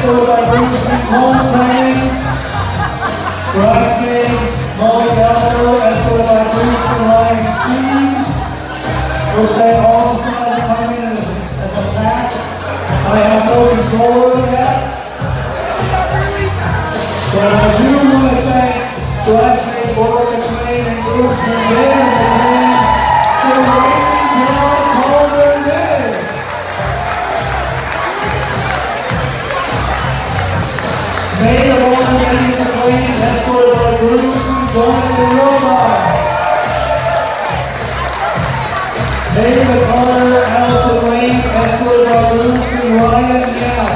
escorted by Bruce Home Training. Bridesmaid Molly Gallagher, escorted by Bruce and Ryan Steve. We'll say all the sides are coming in as a pack. I have no control over that. But I do want to thank Bridesmaid Morgan Lane and Bruce and Dan for waiting till I called their name. Maid of Honor Lady McLean, escorted by Bruce, joining the robot. Maid of Honor Allison Lane, escorted by Bruce and Ryan Yao.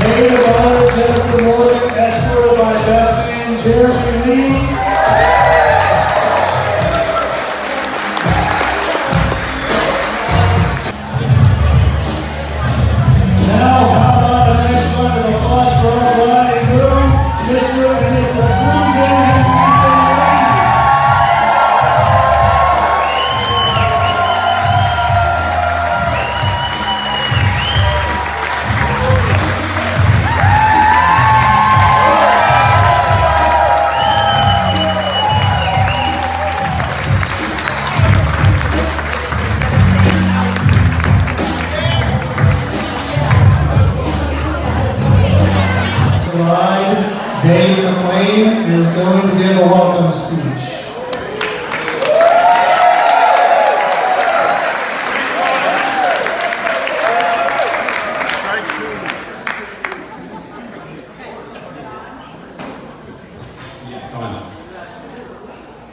Maid of Honor Jennifer Morgan, escorted by Bethany and Jeremy Lee. Now, how about a nice round of applause for our bride and groom, Mr. and Mrs. Susan and Ethan Lee. Bride, Dave McLean, is going to give a welcome speech.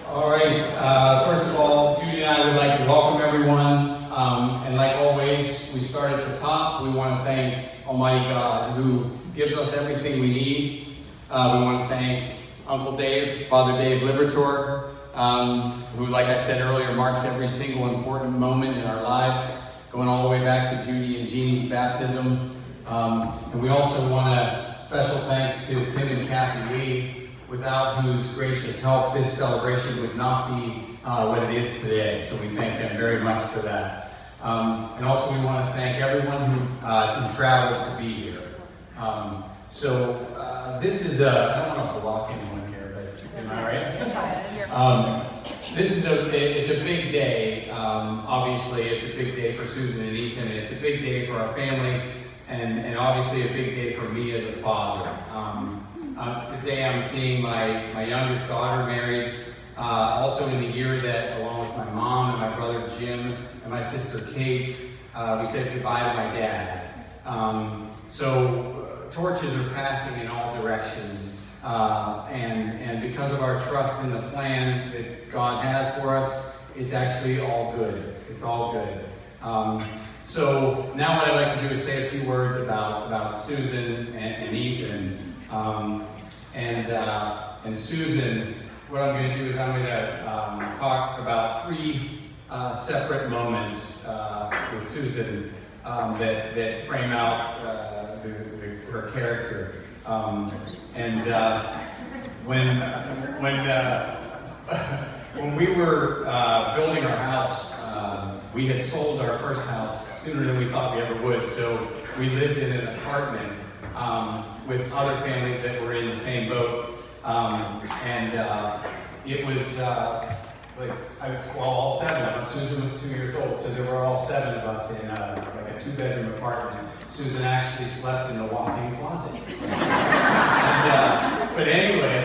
All right, first of all, Judy and I would like to welcome everyone. And like always, we start at the top. We want to thank Almighty God who gives us everything we need. We want to thank Uncle Dave, Father Dave Liberator, who, like I said earlier, marks every single important moment in our lives, going all the way back to Judy and Jeannie's baptism. And we also want a special thanks to Tim and Kathy Lee, without whose gracious help this celebration would not be what it is today. So we thank them very much for that. And also we want to thank everyone who traveled to be here. This is I don't want to block anyone here, but am I right? It's a big day. Obviously, it's a big day for Susan and Ethan, and it's a big day for our family, and obviously a big day for me as a father. Today I'm seeing my youngest daughter married, also in the year that, along with my mom and my brother Jim and my sister Kate, we said goodbye to my dad. Torches are passing in all directions, and because of our trust in the plan that God has for us, it's actually all good. It's all good. So now what I'd like to do is say a few words about Susan and Ethan. And Susan, what I'm going to do is I'm going to talk about three separate moments with Susan that frame out her character. When we were building our house, we had sold our first house sooner than we thought we ever would. So we lived in an apartment with other families that were in the same boat. It was all seven of us. Susan was 2 years old, so there were all seven of us in a 2-bedroom apartment. Susan actually slept in the walk-in closet. But anyway,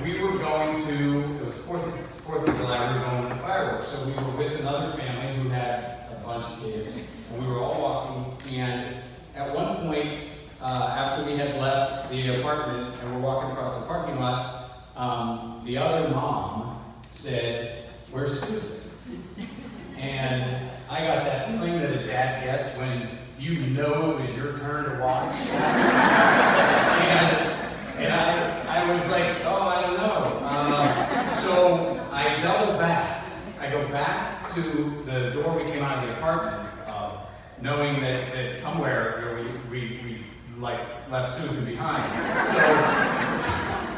we were going to, it was 4th of July, we were going to the fireworks. So we were with another family who had a bunch of kids, and we were all walking, and at one point, after we had left the apartment and we're walking across the parking lot, the other mom said, "Where's Susan?" And I got that feeling that a dad gets when you know it was your turn to watch. and I was like, oh, I don't know. So I double back. I go back to the door we came out of the apartment, knowing that somewhere we left Susan behind.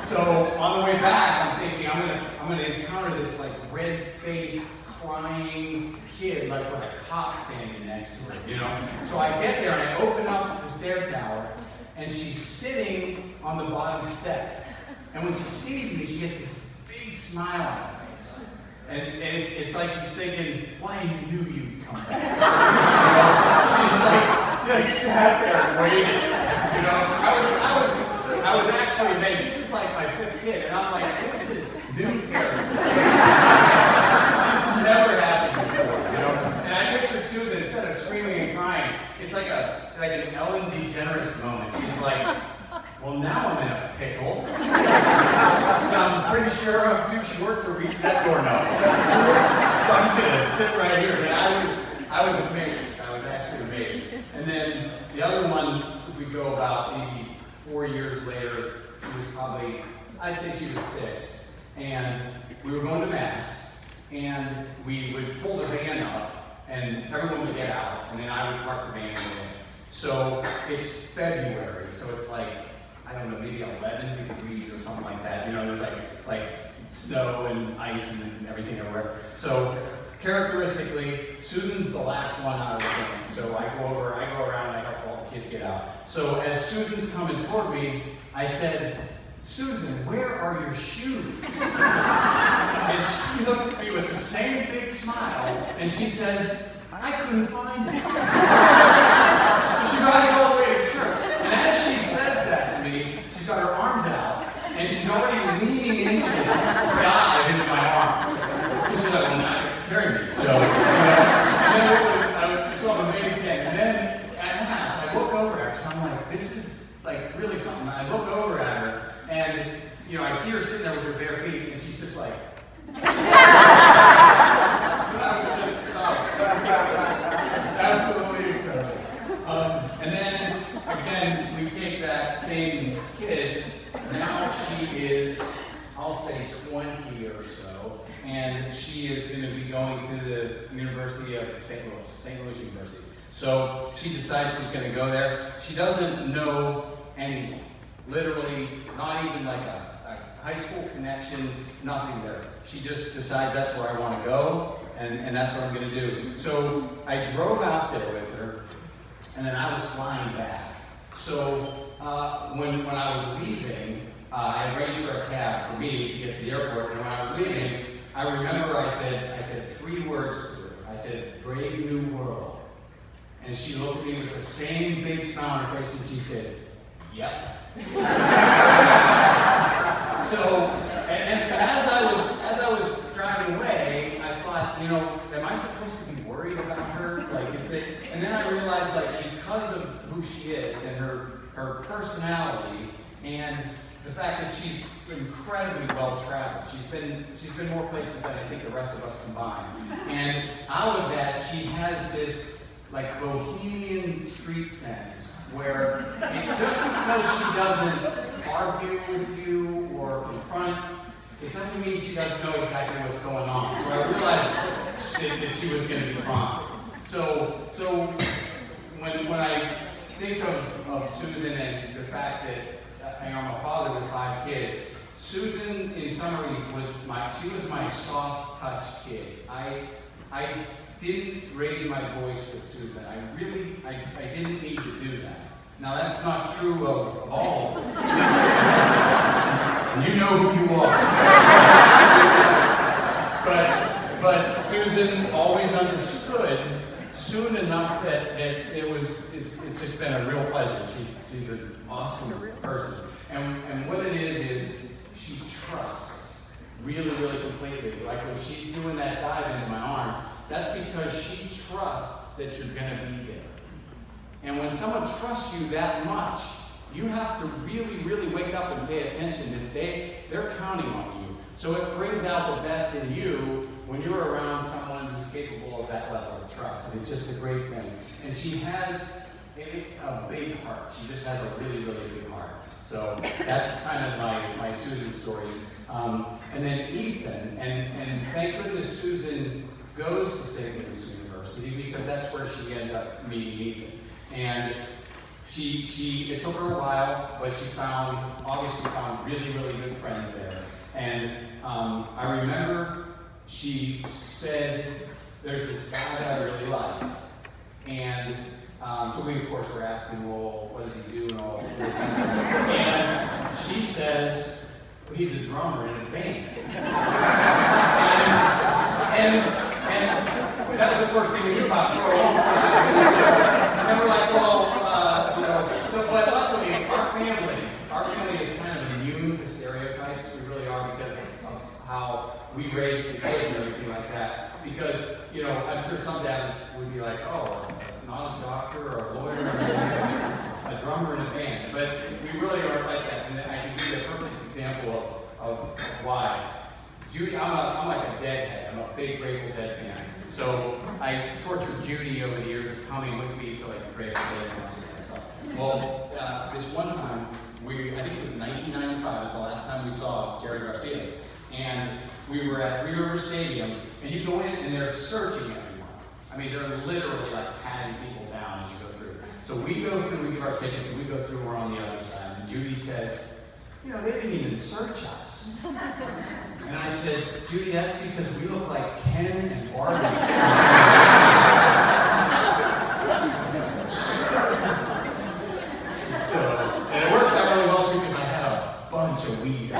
So on the way back, I'm thinking I'm gonna encounter this red-faced, crying kid, like with a cop standing next to her, you know? So I get there and I open up the stair tower, and she's sitting on the bottom step. And when she sees me, she gets this big smile on her face. And it's like she's thinking, why I knew you'd come back. She sat there and waited. You know, I was actually amazed. This is like my 5th kid, and I'm like, this is new territory. She's never happened before, you know. And I pictured Susan, instead of screaming and crying, it's like an Ellen DeGeneres moment. She's like, well, now I'm in a pickle. I'm pretty sure I'm too short to reach that doorknob. So I'm just gonna sit right here. But I was amazed. I was actually amazed. And then the other one, if we go about maybe 4 years later, she was probably, I'd say she was 6. And we were going to Mass, and we would pull the van up, and everyone would get out, and then I would park the van in. So it's February, so it's like, I don't know, maybe 11 degrees or something like that. You know, there's like snow and ice and everything everywhere. So characteristically, Susan's the last one out of the game. So I go around, and I help all the kids get out. So as Susan's coming toward me, I said, Susan, where are your shoes? And she looks at me with the same big smile, and she says, I couldn't find them. So she rides all the way to church. And as she says that to me, she's got her arms out, and she's already leaning into this dive into my arms. She's like, well, now you're carrying me. So, I'm amazed again. And then at Mass, I look over at her, so I'm like, this is like really something. I look over at her, and you know, I see her sitting there with her bare feet, and she's just like, absolutely incredible. And then, again, we take that same kid, now she is, I'll say 20 or so, and she is going to be going to the University of St. Louis University. So she decides she's going to go there. She doesn't know anyone, literally, not even like a high school connection, nothing there. She just decides that's where I want to go, and that's what I'm going to do. So I drove out there with her, and then I was flying back. So when I was leaving, I arranged for a cab for me to get to the airport, and when I was leaving, I remember I said 3 words to her. I said, "Brave New World." And she looked at me with the same big smile on her face, and she said, "Yep." So, and as I was driving away, I thought, you know, am I supposed to be worried about her? Like, is it? And then I realized, like, because of who she is and her personality and the fact that she's incredibly well traveled. She's been more places than I think the rest of us combined. And out of that, she has this like bohemian street sense where just because she doesn't argue with you or confront, it doesn't mean she doesn't know exactly what's going on. So I realized that she was going to be fine. So when I think of Susan and the fact that I'm a father with 5 kids, Susan, in summary, was my soft touch kid. I didn't raise my voice with Susan. I didn't need to do that. Now that's not true of all of them. You know who you are. But Susan always understood soon enough that it's just been a real pleasure. She's an awesome person. And what it is she trusts really, really completely. Like when she's doing that dive into my arms, that's because she trusts that you're going to be there. And when someone trusts you that much, you have to really, really wake up and pay attention that they're counting on you. So it brings out the best in you when you're around someone who's capable of that level of trust. And it's just a great thing. And she has a big heart. She just has a really, really big heart. So that's kind of my Susan story. And then Ethan, and thank goodness Susan goes to St. Louis University because that's where she ends up meeting Ethan. And it took her a while, but she obviously found really, really good friends there. And I remember she said, there's this guy that I really like. And so we, of course, were asking, well, what does he do and all this kind of stuff. And she says, well, he's a drummer in a band. and that was the first thing we knew about for a long time. And we're like, well, you know, so, but luckily, our family is kind of immune to stereotypes. We really are, because of how we raised the kids and everything like that. Because, you know, I'm sure some dads would be like, oh, not a doctor or a lawyer, a drummer in a band. But we really aren't like that. And I can give you a perfect example of why. Judy, I'm like a Deadhead. I'm a big Grateful Dead fan. So I tortured Judy over the years of coming with me to like Grateful Dead and all this kind of stuff. Well, this one time, I think it was 1995, was the last time we saw Jerry Garcia. And we were at Three Rivers Stadium, and you go in and they're searching everyone. I mean, they're literally like patting people down as you go through. So we go through, we give our tickets, and we go through, we're on the other side. And Judy says, you know, they didn't even search us. And I said, Judy, that's because we look like Ken and Barbie. So, and it worked out really well too, because I had a bunch of weed.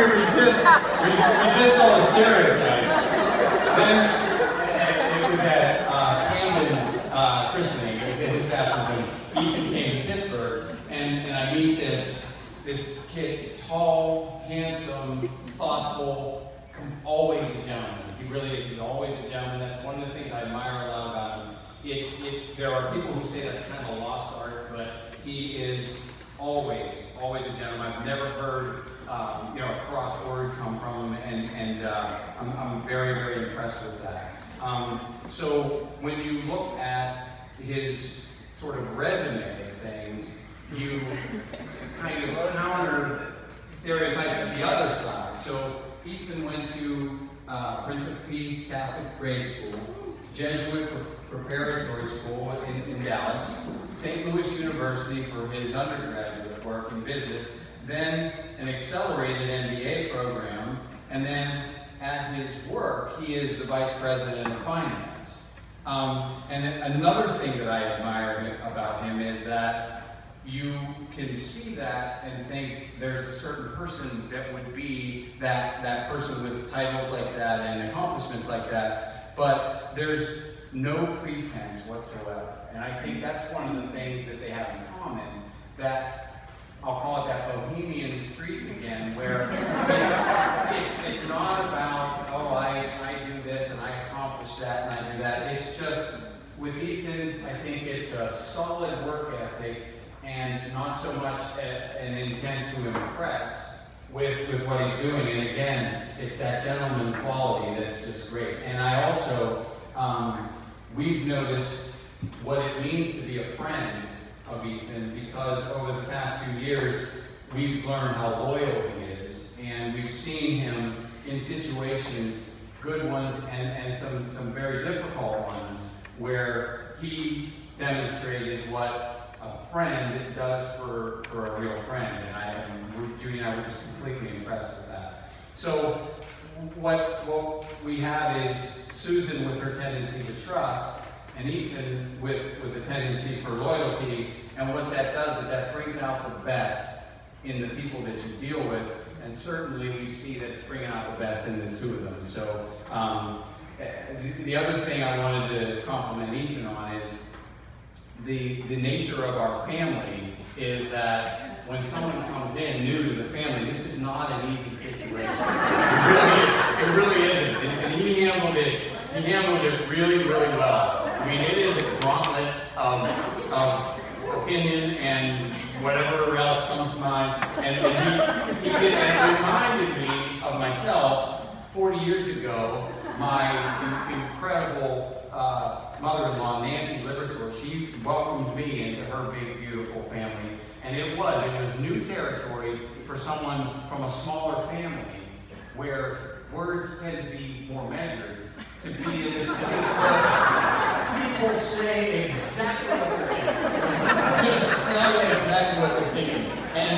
Resist all the stereotypes. Then it was at Camden's christening. It was at his baptism. Ethan came to Pittsburgh, and I meet this kid, tall, handsome, thoughtful, always a gentleman. He really is. He's always a gentleman. That's one of the things I admire a lot about him. There are people who say that's kind of a lost art, but he is always a gentleman. I've never heard a cross word come from him, and I'm very, very impressed with that. So when you look at his sort of resume of things, you kind of encounter stereotypes at the other side. So Ethan went to Prince of Peace Catholic Grade School, Jesuit Preparatory School in Dallas, St. Louis University for his undergraduate work in business, then an accelerated MBA program, and then at his work, he is the vice president of finance. And another thing that I admire about him is that you can see that and think there's a certain person that would be that person with titles like that and accomplishments like that, but there's no pretense whatsoever. And I think that's one of the things that they have in common, that I'll call it that bohemian streak again, where it's not about, oh, I do this and I accomplish that and I do that. It's just, with Ethan, I think it's a solid work ethic and not so much an intent to impress with what he's doing. And again, it's that gentleman quality that's just great. And I also, we've noticed what it means to be a friend of Ethan, because over the past few years, we've learned how loyal he is, and we've seen him in situations, good ones and some very difficult ones, where he demonstrated what a friend does for a real friend, and Judy and I were just completely impressed with that. So what we have is Susan with her tendency to trust, and Ethan with a tendency for loyalty, and what that does is that brings out the best in the people that you deal with, and certainly we see that it's bringing out the best in the two of them. So the other thing I wanted to compliment Ethan on is the nature of our family is that when someone comes in new to the family, this is not an easy situation. It really isn't. And he handled it really, really well. I mean, it is a gauntlet of opinion and whatever else comes to mind. And he did, and it reminded me of myself 40 years ago. My incredible mother-in-law, Nancy Libertor, she welcomed me into her big, beautiful family. And it was new territory. for someone from a smaller family where words tend to be more measured to be in this place where people say exactly what they're thinking. Just tell you exactly what they're thinking. And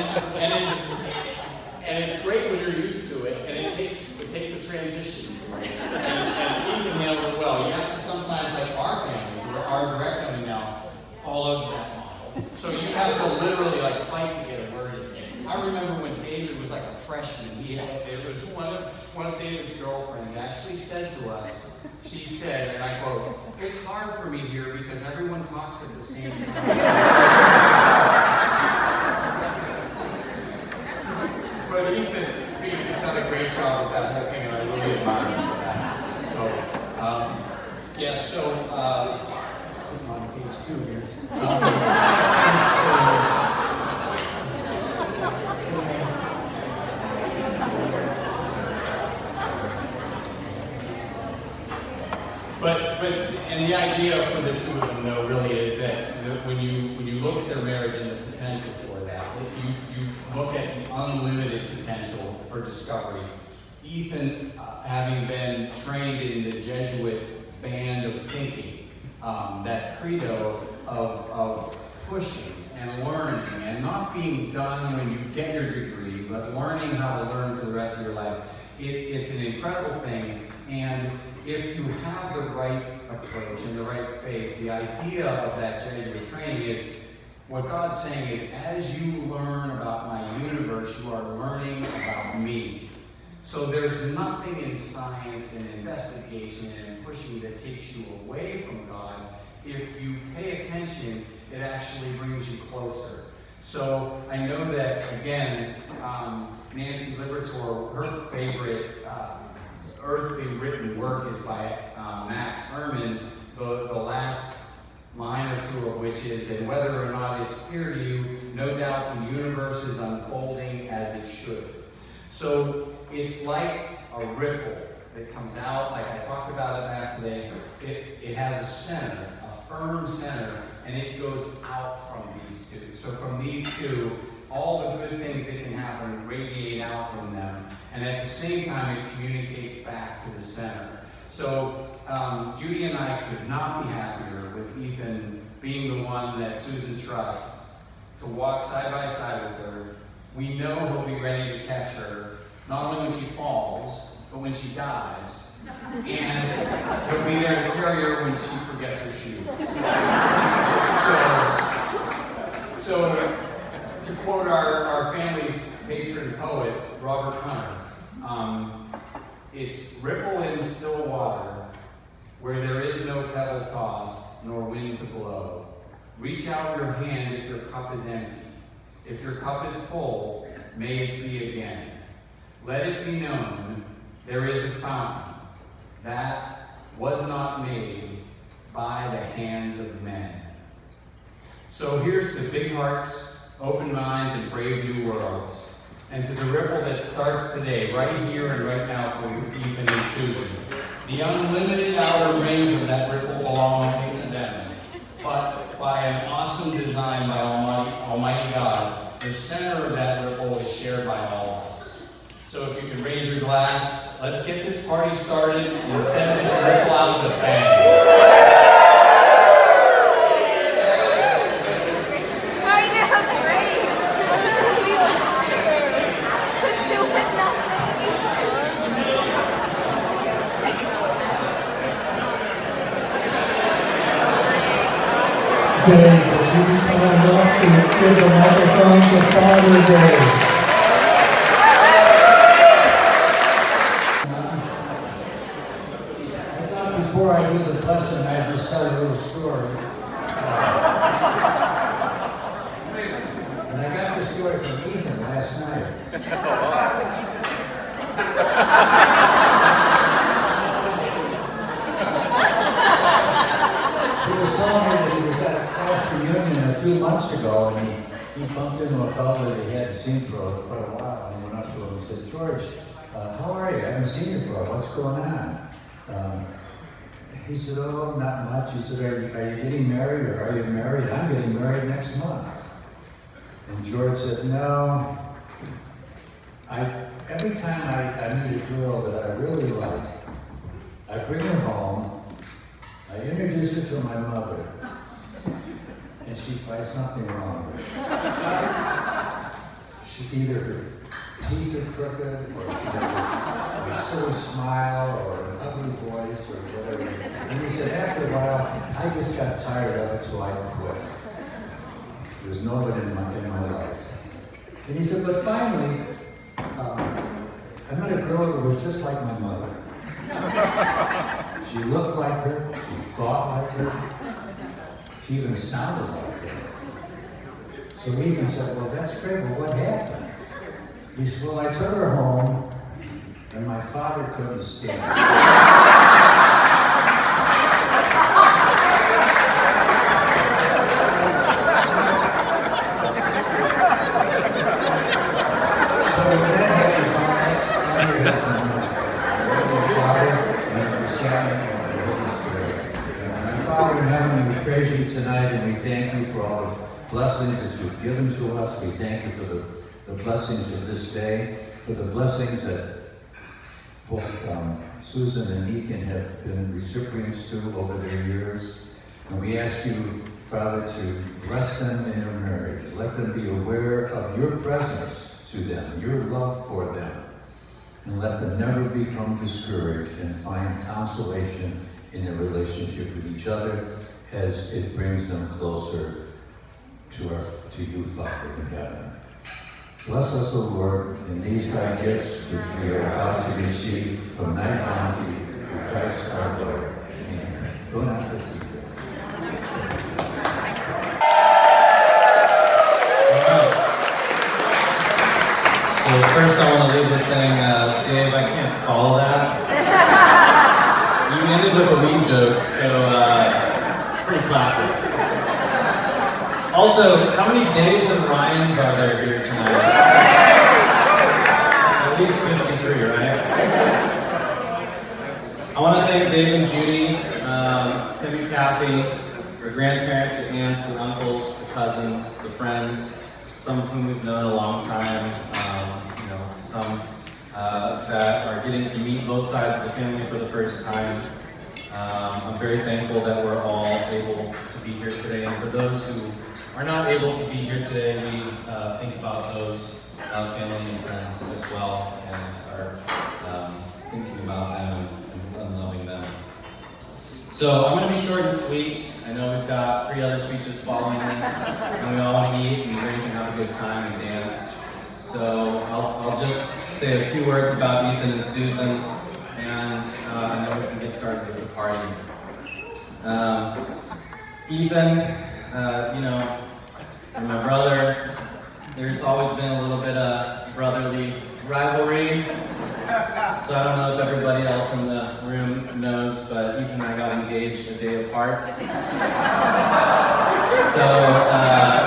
it's great when you're used to it, and it takes a transition. And you can handle it well. You have to sometimes, like our families, or our direct family now, follow that model. So you have to literally like fight to get a word in. I remember when David was like a freshman, it was one of David's girlfriends actually said to us, she said, and I quote, "It's hard for me here because everyone talks at the same time." But Ethan's done a great job with that whole thing, and I really admire him for that. So, I'm on page 2 here. And the idea for the two of them, though, really is that when you look at their marriage and the potential for that, you look at the unlimited potential for discovery. Ethan, having been trained in the Jesuit band of thinking, that credo of pushing and learning and not being done when you get your degree, but learning how to learn for the rest of your life, it's an incredible thing. And if you have the right approach and the right faith, the idea of that Jesuit training is, what God's saying is, as you learn about my universe, you are learning about me. So there's nothing in science and investigation and pushing that takes you away from God. If you pay attention, it actually brings you closer. So I know that, again, Nancy Libertor, her favorite earthly written work is by Max Ehrmann, the last line or two of which is, and whether or not it's clear to you, no doubt the universe is unfolding as it should. So it's like a ripple that comes out, like I talked about it last today. It has a center, a firm center, and it goes out from these two. So from these two, all the good things that can happen radiate out from them. And at the same time, it communicates back to the center. So Judy and I could not be happier with Ethan being the one that Susan trusts to walk side by side with her. We know he'll be ready to catch her, not only when she falls, but when she dives. And he'll be there to carry her when she forgets her shoes. So to quote our family's patron poet, Robert Hunter, it's ripple in still water, where there is no pebble tossed, nor wind to blow. Reach out your hand if your cup is empty. If your cup is full, may it be again. Let it be known, there is a fountain that was not made by the hands of men. So here's to big hearts, open minds, and brave new worlds. And to the ripple that starts today, right here and right now for Ethan and Susan. The unlimited outer rings of that ripple belong to them. But by an awesome design by Almighty God, the center of that ripple is shared by all of us. So if you can raise your glass, let's get this party started and send this ripple out with a bang. Dave, would you be kind enough to give the microphone to Father Dave? I thought before I do the lesson, I'd just tell a little story. And I got this story from Ethan last night. He was telling me that he was at a class reunion a few months ago, and he bumped into a fellow that he hadn't seen for quite a while, and he went up to him and said, "George, how are you? I haven't seen you for a while. What's going on?" He said, "Oh, not much." He said, are you getting married, or are you married? I'm getting married next month. And George said, "No, every time I meet a girl that I really like, I bring her home, I introduce her to my mother, and she finds something wrong with her. Either her teeth are crooked, or she has a silly smile, or an ugly voice, or whatever. And he said, after a while, I just got tired of it, so I quit. There's no one in my life. And he said, but finally, I met a girl that was just like my mother. She looked like her, she thought like her, she even sounded like her. So Ethan said, well, that's great, but what happened? He said, well, I took her home, and my father couldn't stand it. Praise you tonight, and we thank you for all the blessings that you've given to us. We thank you for the blessings of this day, for the blessings that both Susan and Ethan have been recipients to over their years. And we ask you, Father, to bless them in their marriage. Let them be aware of your presence to them, your love for them. And let them never become discouraged and find consolation in their relationship with each other, as it brings them closer to you, Father in heaven. Bless us, O Lord, in these thy gifts which we are about to receive from thy bounty through Christ our Lord. Amen. Bon appetit. So first I want to leave with saying, Dave, I can't follow that. You ended with a weed joke, so pretty classic. Also, how many Daves and Ryans are there here tonight? At least 53, right? I want to thank Dave and Judy, Tim and Kathy, our grandparents, the aunts, the uncles, the cousins, the friends, some of whom we've known a long time, some that are getting to meet both sides of the family for the first time. I'm very thankful that we're all able to be here today, and for those who are not able to be here today, we think about those family and friends as well, and are thinking about them and loving them. So I'm going to be short and sweet. I know we've got 3 other speeches following this, and we all want to eat and drink and have a good time and dance. So I'll just say a few words about Ethan and Susan, and then we can get started with the party. Ethan, and my brother, there's always been a little bit of brotherly rivalry. So I don't know if everybody else in the room knows, but Ethan and I got engaged a day apart. So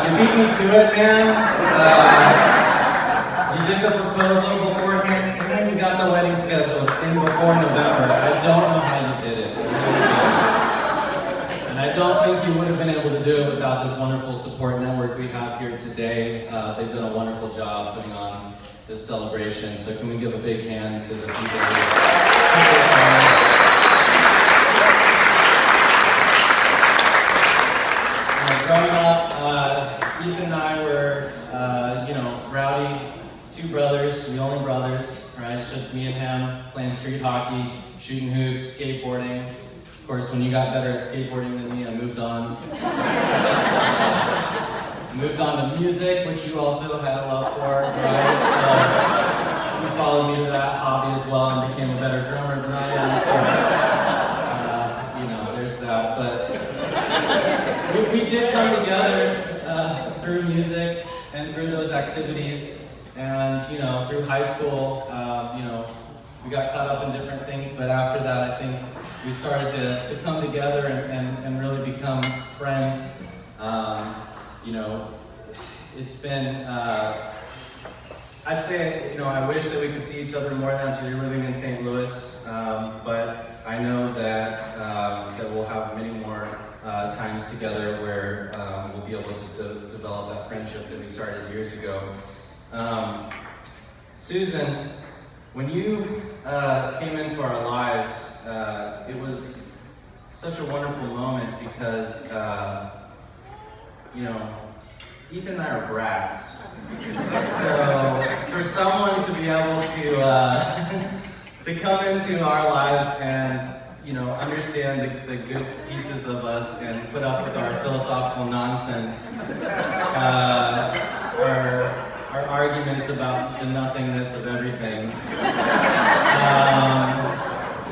you beat me to it, man. You did the proposal beforehand, and then you got the wedding scheduled in before November. I don't know how you did it. And I don't think you would have been able to do it without this wonderful support network we have here today. They've done a wonderful job putting on this celebration. So can we give a big hand to the people growing up, Ethan and I were, rowdy, 2 brothers, the only brothers, right? It's just me and him playing street hockey, shooting hoops, skateboarding. Of course, when you got better at skateboarding than me, I moved on. Moved on to music, which you also had a love for, right? So you followed me to that hobby as well and became a better drummer than I am. So, there's that. But we did come together through music and through those activities. And, through high school, we got caught up in different things. But after that, I think we started to come together and really become friends. It's been, I'd say, I wish that we could see each other more now because you're living in St. Louis, but I know that that we'll have many more times together where we'll be able to develop that friendship that we started years ago. Susan, when you came into our lives, it was such a wonderful moment because, Ethan and I are brats. So for someone to be able to come into our lives and understand the good pieces of us and put up with our philosophical nonsense, our arguments about the nothingness of everything.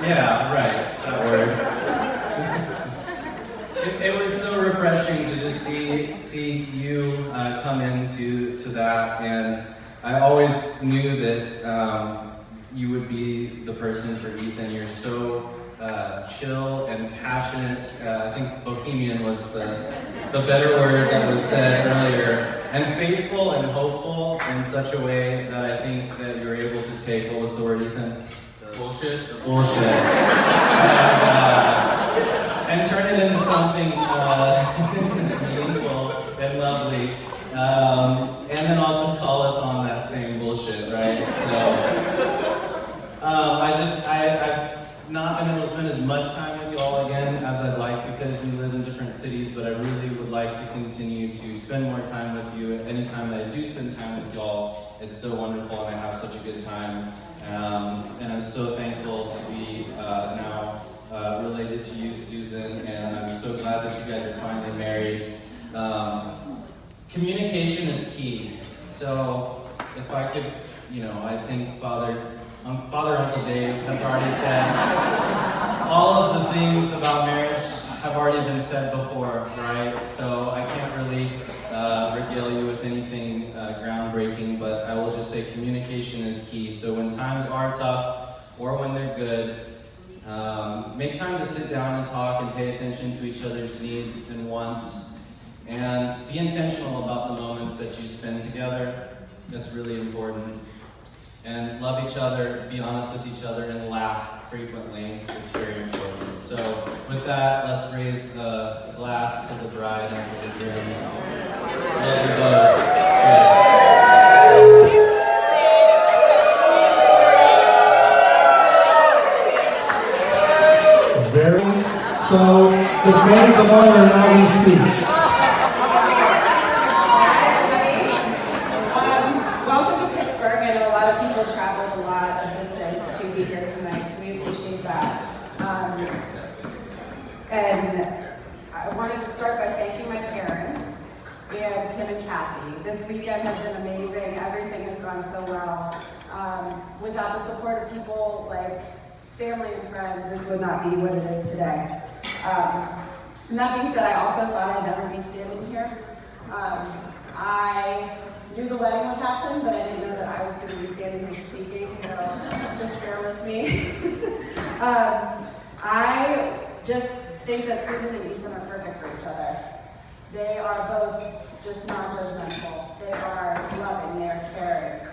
Yeah, right, that word. It was so refreshing to just see you come into that, and I always knew that you would be the person for Ethan. You're so chill and passionate. I think bohemian was the better word that was said earlier, and faithful and hopeful in such a way that I think that you're able to take, what was the word, Ethan? Bullshit. Bullshit. And turn it into something meaningful and lovely. And then also call us on that same bullshit, right? So, I've not been able to spend as much time with you all again as I'd like because we live in different cities, but I really would like to continue to spend more time with you. Anytime that I do spend time with y'all, it's so wonderful and I have such a good time. And I'm so thankful to be now related to you, Susan, and I'm so glad that you guys are finally married. Communication is key. So if I could, I think Father Uncle Dave has already said all of the things about marriage have already been said before, right? So I can't really regale you with anything groundbreaking, but I will just say communication is key. So when times are tough or when they're good, make time to sit down and talk and pay attention to each other's needs and wants, and be intentional about the moments that you spend together. That's really important. And love each other, be honest with each other, and laugh frequently. It's very important. So with that, let's raise a glass to the bride and to the groom. Love you both. So the maids of honor now we speak. Welcome to Pittsburgh. I know a lot of people traveled a lot of distance to be here tonight, so we appreciate that. And I wanted to start by thanking my parents and Tim and Kathy. This weekend has been amazing. Everything has gone so well. Without the support of people like family and friends, this would not be what it is today. And that being said, I also thought I'd never be standing here. I knew the wedding would happen, but I didn't know that I was going to be standing here speaking, so just bear with me. I just think that Susan and Ethan are perfect for each other. They are both just non-judgmental. They are loving, they are caring.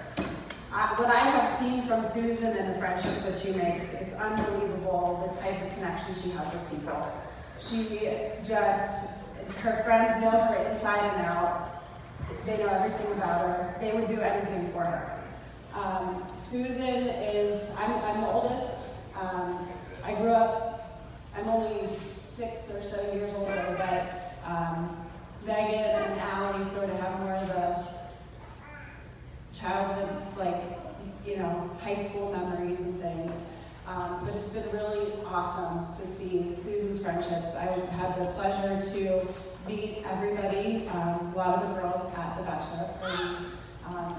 What I have seen from Susan and the friendships that she makes, it's unbelievable the type of connection she has with people. Her friends know her inside and out. They know everything about her. They would do anything for her. Susan is, I'm the oldest. I grew up, I'm only 6 or so years older, but Megan and Allie sort of have more of the childhood, high school memories and things. But it's been really awesome to see Susan's friendships. I had the pleasure to meet everybody, a lot of the girls at the bachelor party.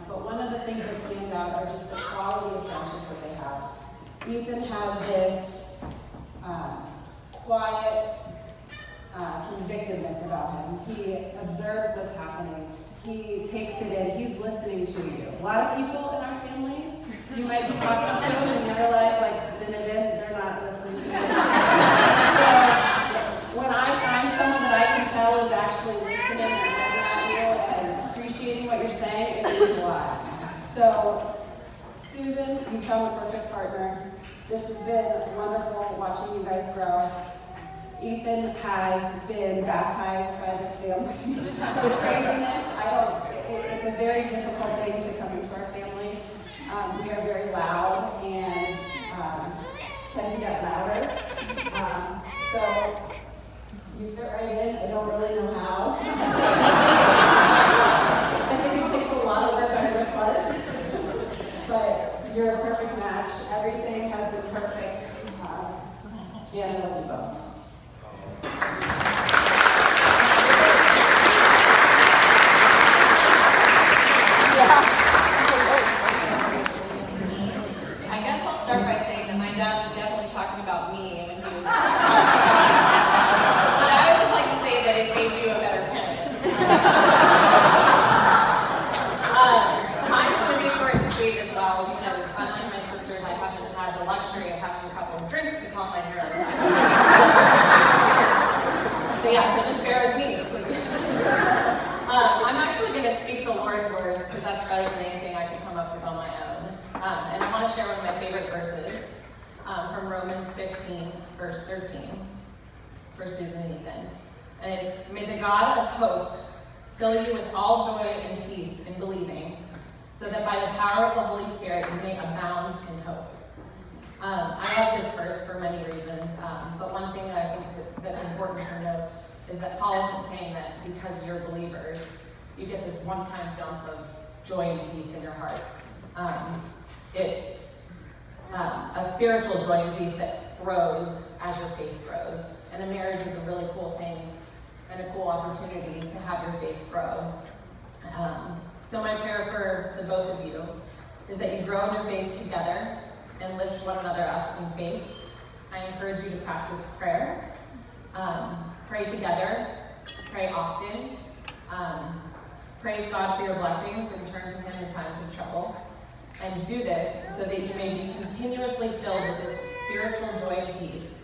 But one of the things that stands out are just the quality of friendships that they have. Ethan has this quiet convictedness about him. He observes what's happening. He takes it in. He's listening to you. A lot of people in our family, you might be talking to them and you realize, like, the minute in, they're not listening to you. So when I find someone that I can tell is actually listening and looking at you and appreciating what you're saying, it means a lot. So, Susan, you found the perfect partner. This has been wonderful watching you guys grow. Ethan has been baptized by this family with craziness. It's a very difficult thing to come into our family. We are very loud and tend to get louder. So you fit right in. I don't really know how. I think it takes a lot of work on your part. But you're a perfect match. Everything has been perfect. Yeah, I love you both. I guess I'll start by saying that my dad was definitely talking about me when he was talking about me. But I would just like to say that it made you a better parent. Mine's going to be short and sweet as well, because unlike my sisters, I haven't had the luxury of having a couple of drinks to calm my nerves. So yeah, so just bear with me, please. I'm actually going to speak the Lord's words, because that's better than anything I could come up with on my own. And I want to share one of my favorite verses from Romans 15, verse 13, for Susan and Ethan. And it's, "May the God of hope fill you with all joy and peace in believing, so that by the power of the Holy Spirit you may abound in hope." I love this verse for many reasons, but one thing that I think that's important to note is that Paul isn't saying that because you're believers, you get this one-time dump of joy and peace in your hearts. It's a spiritual joy and peace that grows as your faith grows. And a marriage is a really cool thing and a cool opportunity to have your faith grow. So my prayer for the both of you is that you grow in your faith together and lift one another up in faith. I encourage you to practice prayer. Pray together. Pray often. Praise God for your blessings and turn to Him in times of trouble. And do this so that you may be continuously filled with this spiritual joy and peace,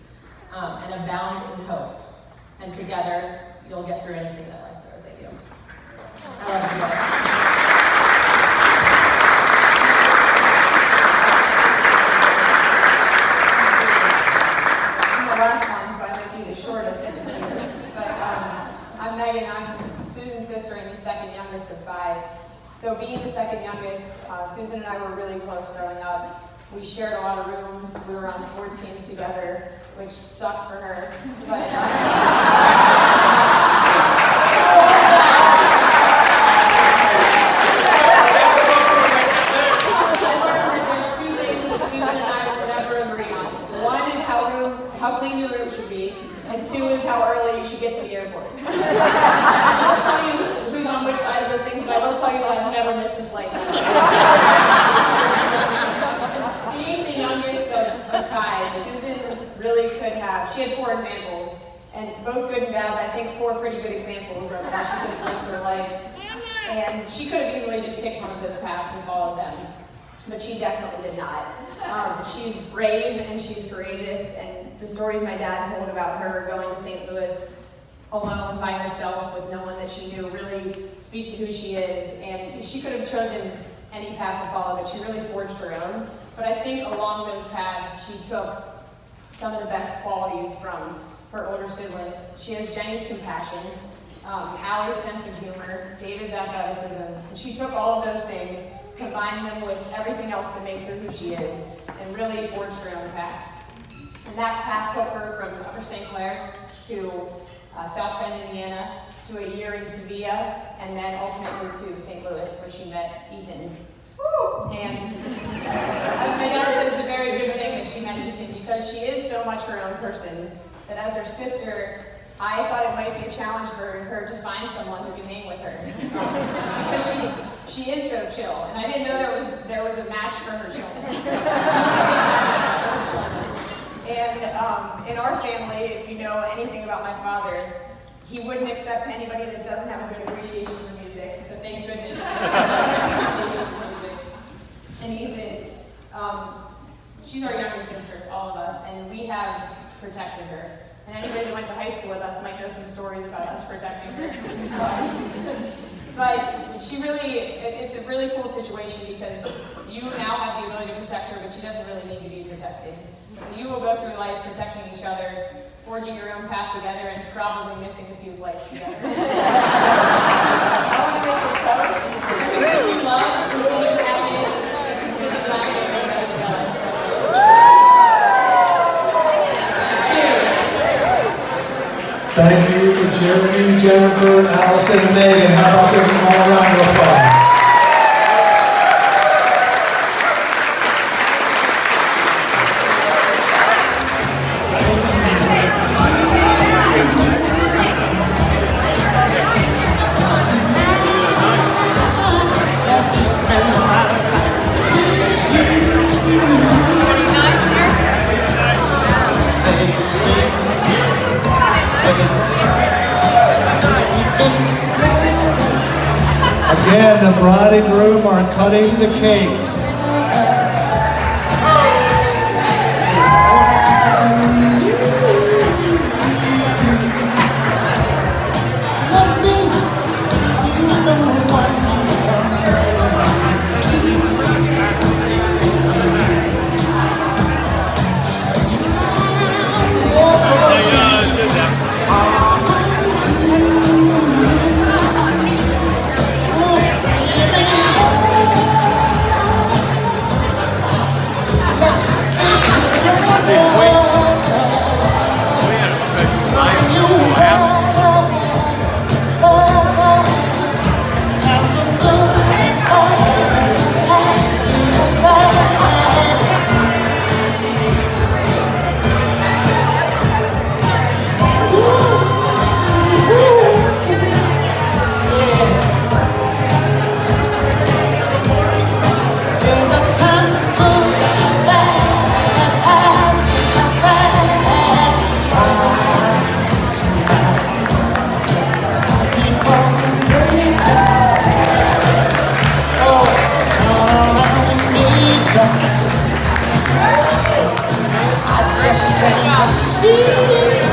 and abound in hope. And together, you'll get through anything that life throws at you. I love you both. I'm the last one, so I might be the shortest in this group. But I'm Megan. I'm Susan's sister and the second youngest of 5. So being the second youngest, Susan and I were really close growing up. We shared a lot of rooms. We were on sports teams together, which sucked for her. But I learned that there's 2 things that Susan and I will never agree on. One is how clean your room should be, and 2 is how early you should get to the airport. I'll tell you who's on which side of those things, but I will tell you that I've never missed a flight. Being the youngest of 5, Susan really could have, she had 4 examples, and both good and bad, but I think 4 pretty good examples of how she could have lived her life. And she could have easily just picked one of those paths and followed them, but she definitely did not. She's brave and she's courageous, and the stories my dad told about her going to St. Louis alone by herself with no one that she knew really speak to who she is. And she could have chosen any path to follow, but she really forged her own. But I think along those paths, she took some of the best qualities from her older siblings. She has Jenny's compassion, Allie's sense of humor, David's athleticism, and she took all of those things, combined them with everything else that makes her who she is, and really forged her own path. And that path took her from Upper St. Clair to South Bend, Indiana, to a year in Sevilla, and then ultimately to St. Louis, where she met Ethan. And as my dad said, it's a very good thing that she met Ethan, because she is so much her own person that as her sister, I thought it might be a challenge for her to find someone who can hang with her, because she is so chill, and I didn't know there was a match for her chillness. And in our family, if you know anything about my father, he wouldn't accept anybody that doesn't have a good appreciation for music. So thank goodness. And Ethan, she's our younger sister, all of us, and we have protected her. And anybody that went to high school with us might know some stories about us protecting her. But she really, it's a really cool situation, because you now have the ability to protect her, but she doesn't really need to be protected. So you will go through life protecting each other, forging your own path together, and probably missing a few flights together. I want to make a toast for continued love, continued happiness, and continued Thank you for Jeremy, Jennifer, Allison, and Megan. How about giving them all a round of applause? Again, the bride and groom are cutting the cake.